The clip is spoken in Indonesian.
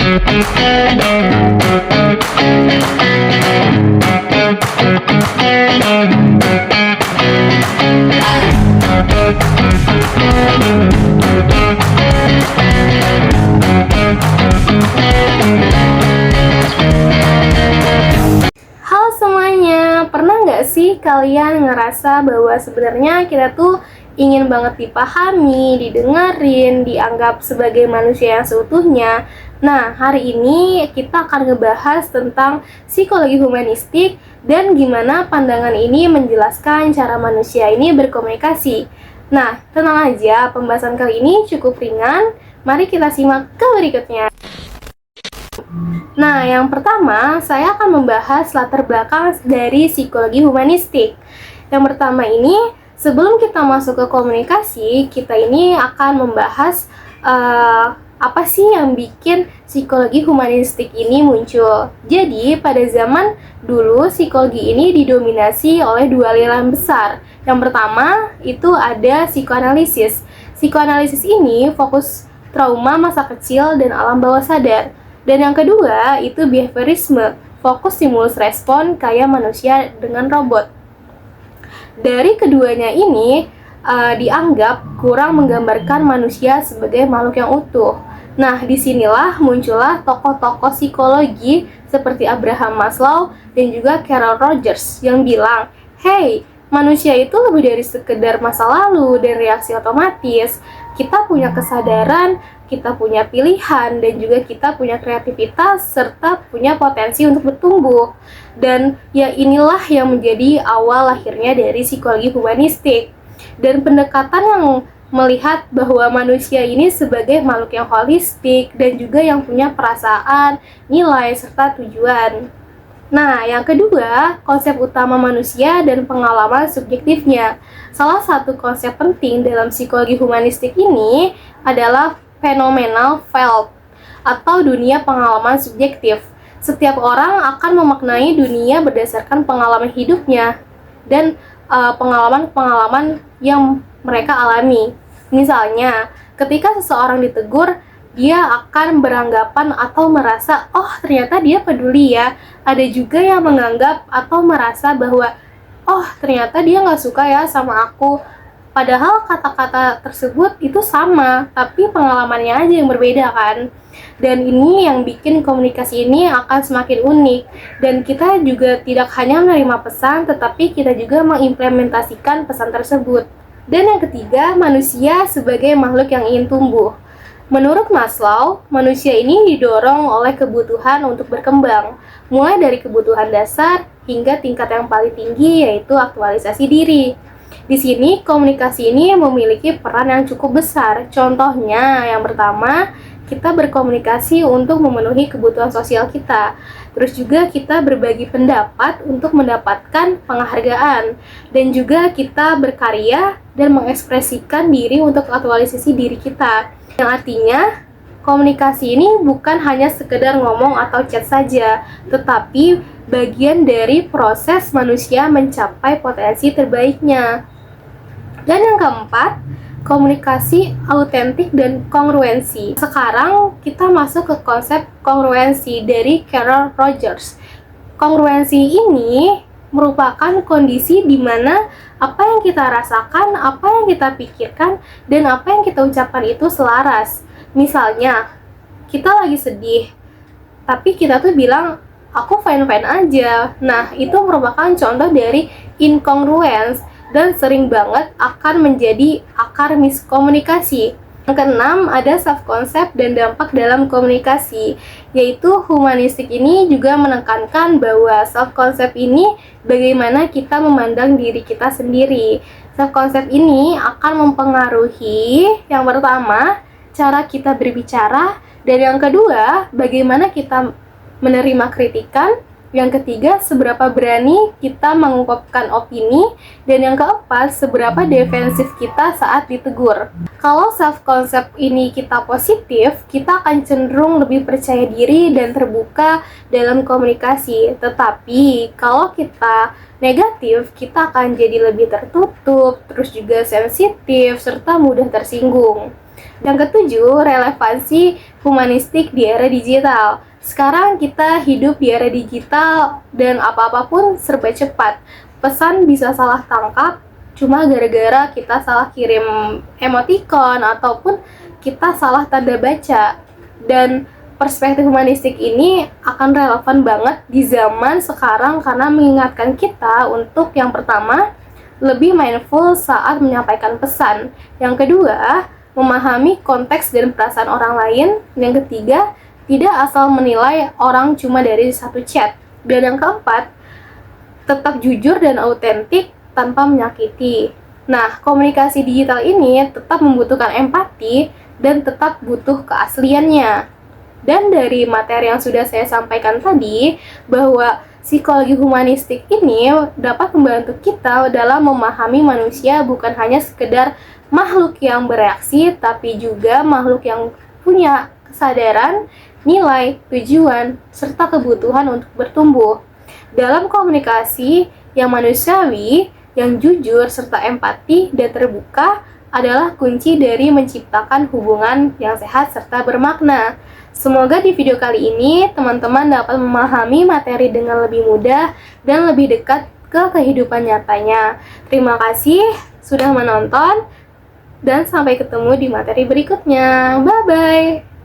Halo semuanya, pernah nggak sih kalian ngerasa bahwa sebenarnya kita tuh ingin banget dipahami, didengerin, dianggap sebagai manusia yang seutuhnya? Nah, hari ini kita akan ngebahas tentang psikologi humanistik dan gimana pandangan ini menjelaskan cara manusia ini berkomunikasi. Nah, tenang aja, pembahasan kali ini cukup ringan. Mari kita simak ke berikutnya. Nah, yang pertama, saya akan membahas latar belakang dari psikologi humanistik. Yang pertama ini, sebelum kita masuk ke komunikasi, kita ini akan membahas apa sih yang bikin psikologi humanistik ini muncul. Jadi, pada zaman dulu, psikologi ini didominasi oleh dua aliran besar. Yang pertama, itu ada psikoanalisis. Psikoanalisis ini fokus trauma masa kecil dan alam bawah sadar. Dan yang kedua, itu behaviorisme, fokus stimulus respon kayak manusia dengan robot. Dari keduanya ini, dianggap kurang menggambarkan manusia sebagai makhluk yang utuh. Nah, disinilah muncullah tokoh-tokoh psikologi seperti Abraham Maslow dan juga Carol Rogers yang bilang, hey, manusia itu lebih dari sekedar masa lalu dan reaksi otomatis. Kita punya kesadaran, kita punya pilihan, dan juga kita punya kreativitas, serta punya potensi untuk bertumbuh. Dan ya inilah yang menjadi awal lahirnya dari psikologi humanistik. Dan pendekatan yang melihat bahwa manusia ini sebagai makhluk yang holistik, dan juga yang punya perasaan, nilai, serta tujuan. Nah, yang kedua, konsep utama manusia dan pengalaman subjektifnya. Salah satu konsep penting dalam psikologi humanistik ini adalah phenomenal felt atau dunia pengalaman subjektif. Setiap orang akan memaknai dunia berdasarkan pengalaman hidupnya dan pengalaman-pengalaman yang mereka alami. Misalnya, ketika seseorang ditegur, dia akan beranggapan atau merasa, oh ternyata dia peduli ya. Ada juga yang menganggap atau merasa bahwa, oh ternyata dia nggak suka ya sama aku. Padahal kata-kata tersebut itu sama, tapi pengalamannya aja yang berbeda kan. Dan ini yang bikin komunikasi ini akan semakin unik. Dan kita juga tidak hanya menerima pesan, tetapi kita juga mengimplementasikan pesan tersebut. Dan yang ketiga, manusia sebagai makhluk yang ingin tumbuh. Menurut Maslow, manusia ini didorong oleh kebutuhan untuk berkembang, mulai dari kebutuhan dasar hingga tingkat yang paling tinggi, yaitu aktualisasi diri. Di sini, komunikasi ini memiliki peran yang cukup besar. Contohnya, yang pertama, kita berkomunikasi untuk memenuhi kebutuhan sosial kita. Terus juga kita berbagi pendapat untuk mendapatkan penghargaan. Dan juga kita berkarya dan mengekspresikan diri untuk aktualisasi diri kita. Yang artinya, komunikasi ini bukan hanya sekedar ngomong atau chat saja, tetapi bagian dari proses manusia mencapai potensi terbaiknya. Dan yang keempat, komunikasi autentik dan kongruensi. Sekarang kita masuk ke konsep kongruensi dari Carol Rogers. Kongruensi ini merupakan kondisi di mana apa yang kita rasakan, apa yang kita pikirkan, dan apa yang kita ucapkan itu selaras. Misalnya, kita lagi sedih, tapi kita tuh bilang, aku fine-fine aja. Nah, itu merupakan contoh dari incongruence dan sering banget akan menjadi akar miskomunikasi. Yang keenam, ada self-concept dan dampak dalam komunikasi, yaitu humanistik ini juga menekankan bahwa self-concept ini bagaimana kita memandang diri kita sendiri. Self-concept ini akan mempengaruhi, yang pertama, cara kita berbicara, dan yang kedua, bagaimana kita menerima kritikan, yang ketiga, seberapa berani kita mengungkapkan opini, dan yang keempat, seberapa defensif kita saat ditegur. Kalau self-concept ini kita positif, kita akan cenderung lebih percaya diri dan terbuka dalam komunikasi. Tetapi, kalau kita negatif, kita akan jadi lebih tertutup, terus juga sensitif, serta mudah tersinggung. Yang ketujuh, relevansi humanistik di era digital. Sekarang kita hidup di era digital dan apa-apa pun serba cepat. Pesan bisa salah tangkap cuma gara-gara kita salah kirim emoticon ataupun kita salah tanda baca. Dan perspektif humanistik ini akan relevan banget di zaman sekarang karena mengingatkan kita untuk yang pertama, lebih mindful saat menyampaikan pesan. Yang kedua, memahami konteks dan perasaan orang lain. Yang ketiga, tidak asal menilai orang cuma dari satu chat. Dan yang keempat, tetap jujur dan autentik tanpa menyakiti. Nah, komunikasi digital ini tetap membutuhkan empati dan tetap butuh keasliannya. Dan dari materi yang sudah saya sampaikan tadi, bahwa psikologi humanistik ini dapat membantu kita dalam memahami manusia bukan hanya sekedar makhluk yang bereaksi, tapi juga makhluk yang punya kesadaran, nilai, tujuan, serta kebutuhan untuk bertumbuh. Dalam komunikasi yang manusiawi, yang jujur, serta empati dan terbuka adalah kunci dari menciptakan hubungan yang sehat serta bermakna. Semoga di video kali ini teman-teman dapat memahami materi dengan lebih mudah dan lebih dekat ke kehidupan nyatanya. Terima kasih sudah menonton dan sampai ketemu di materi berikutnya. Bye-bye!